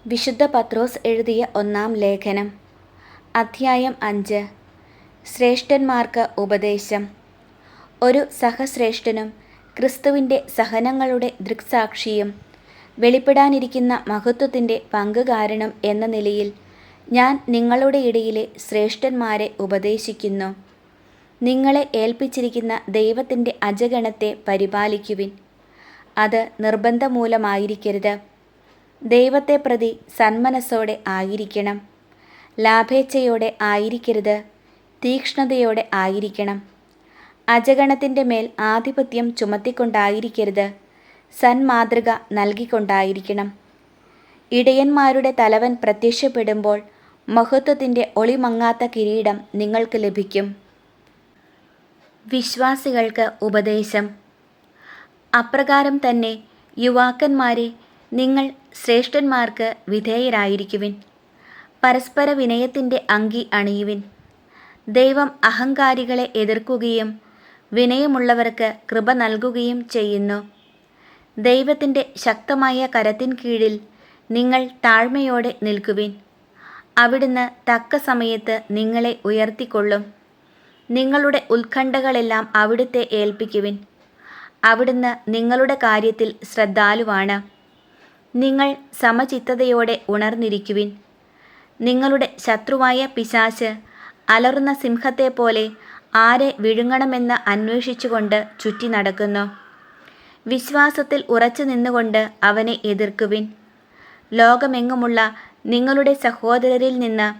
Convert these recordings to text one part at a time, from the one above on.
വിശുദ്ധ പത്രോസ് എഴുതിയ ഒന്നാം ലേഖനം, അധ്യായം 5. ശ്രേഷ്ഠന്മാർക്ക് ഉപദേശം. ഒരു സഹശ്രേഷ്ഠനും ക്രിസ്തുവിൻ്റെ സഹനങ്ങളുടെ ദൃക്സാക്ഷിയും വെളിപ്പെടാനിരിക്കുന്ന മഹത്വത്തിൻ്റെ പങ്കുകാരനും എന്ന നിലയിൽ ഞാൻ നിങ്ങളുടെ ഇടയിലെ ശ്രേഷ്ഠന്മാരെ ഉപദേശിക്കുന്നു. നിങ്ങളെ ഏൽപ്പിച്ചിരിക്കുന്ന ദൈവത്തിൻ്റെ അജഗണത്തെ പരിപാലിക്കുവിൻ. അത് നിർബന്ധമൂലമായിരിക്കരുത്. ദൈവത്തെ പ്രതി സന്മനസ്സോടെ ആയിരിക്കണം. ലാഭേച്ഛയോടെ ആയിരിക്കരുത്, തീക്ഷ്ണതയോടെ ആയിരിക്കണം. അജഗണത്തിൻ്റെ മേൽ ആധിപത്യം ചുമത്തിക്കൊണ്ടായിരിക്കരുത്, സന്മാതൃക നൽകിക്കൊണ്ടായിരിക്കണം. ഇടയന്മാരുടെ തലവൻ പ്രത്യക്ഷപ്പെടുമ്പോൾ മഹത്വത്തിൻ്റെ ഒളിമങ്ങാത്ത കിരീടം നിങ്ങൾക്ക് ലഭിക്കും. വിശ്വാസികൾക്ക് ഉപദേശം. അപ്രകാരം തന്നെ യുവാക്കന്മാരെ, നിങ്ങൾ ശ്രേഷ്ഠന്മാർക്ക് വിധേയരായിരിക്കുവിൻ. പരസ്പര വിനയത്തിൻ്റെ അങ്കി അണിയുവിൻ. ദൈവം അഹങ്കാരികളെ എതിർക്കുകയും വിനയമുള്ളവർക്ക് കൃപ നൽകുകയും ചെയ്യുന്നു. ദൈവത്തിൻ്റെ ശക്തമായ കരത്തിൻ കീഴിൽ നിങ്ങൾ താഴ്മയോടെ നിൽക്കുവിൻ. അവിടുന്ന് തക്ക സമയത്ത് നിങ്ങളെ ഉയർത്തിക്കൊള്ളും. നിങ്ങളുടെ ഉത്കണ്ഠകളെല്ലാം അവിടുത്തെ ഏൽപ്പിക്കുവിൻ. അവിടുന്ന് നിങ്ങളുടെ കാര്യത്തിൽ ശ്രദ്ധാലുവാണ്. നിങ്ങൾ സമചിത്തതയോടെ ഉണർന്നിരിക്കുവിൻ. നിങ്ങളുടെ ശത്രുവായ പിശാച് അലറുന്ന സിംഹത്തെപ്പോലെ ആരെ വിഴുങ്ങണമെന്ന് അന്വേഷിച്ചുകൊണ്ട് ചുറ്റി നടക്കുന്നു. വിശ്വാസത്തിൽ ഉറച്ചു നിന്നുകൊണ്ട് അവനെ എതിർക്കുവിൻ. ലോകമെങ്ങുമുള്ള നിങ്ങളുടെ സഹോദരരിൽ നിന്ന്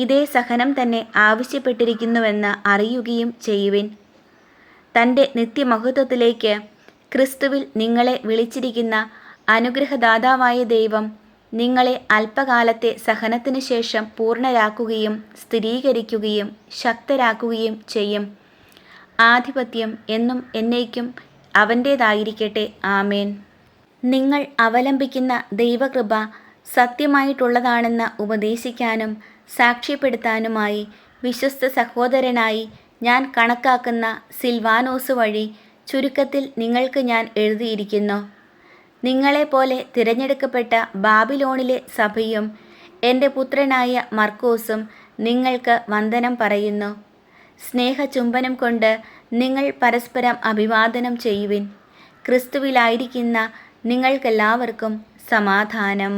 ഇതേ സഹനം തന്നെ ആവശ്യപ്പെട്ടിരിക്കുന്നുവെന്ന് അറിയുകയും ചെയ്യുവിൻ. തൻ്റെ നിത്യമഹത്വത്തിലേക്ക് ക്രിസ്തുവിൽ നിങ്ങളെ വിളിച്ചിരിക്കുന്ന അനുഗ്രഹദാതാവായ ദൈവം നിങ്ങളെ അല്പകാലത്തെ സഹനത്തിനു ശേഷം പൂർണ്ണരാക്കുകയും സ്ഥിരീകരിക്കുകയും ശക്തരാക്കുകയും ചെയ്യും. ആധിപത്യം എന്നും എന്നേക്കും അവൻ്റേതായിരിക്കട്ടെ. ആമേൻ. നിങ്ങൾ അവലംബിക്കുന്ന ദൈവകൃപ സത്യമായിട്ടുള്ളതാണെന്ന് ഉപദേശിക്കാനും സാക്ഷ്യപ്പെടുത്താനുമായി വിശ്വസ്ത സഹോദരനായി ഞാൻ കണക്കാക്കുന്ന സിൽവാനോസ് വഴി ചുരുക്കത്തിൽ നിങ്ങൾക്ക് ഞാൻ എഴുതിയിരിക്കുന്നു. നിങ്ങളെപ്പോലെ തിരഞ്ഞെടുക്കപ്പെട്ട ബാബിലോണിലെ സഭയും എൻ്റെ പുത്രനായ മർക്കോസും നിങ്ങൾക്ക് വന്ദനം പറയുന്നു. സ്നേഹചുംബനം കൊണ്ട് നിങ്ങൾ പരസ്പരം അഭിവാദനം ചെയ്യുവിൻ. ക്രിസ്തുവിലായിരിക്കുന്ന നിങ്ങൾക്കെല്ലാവർക്കും സമാധാനം.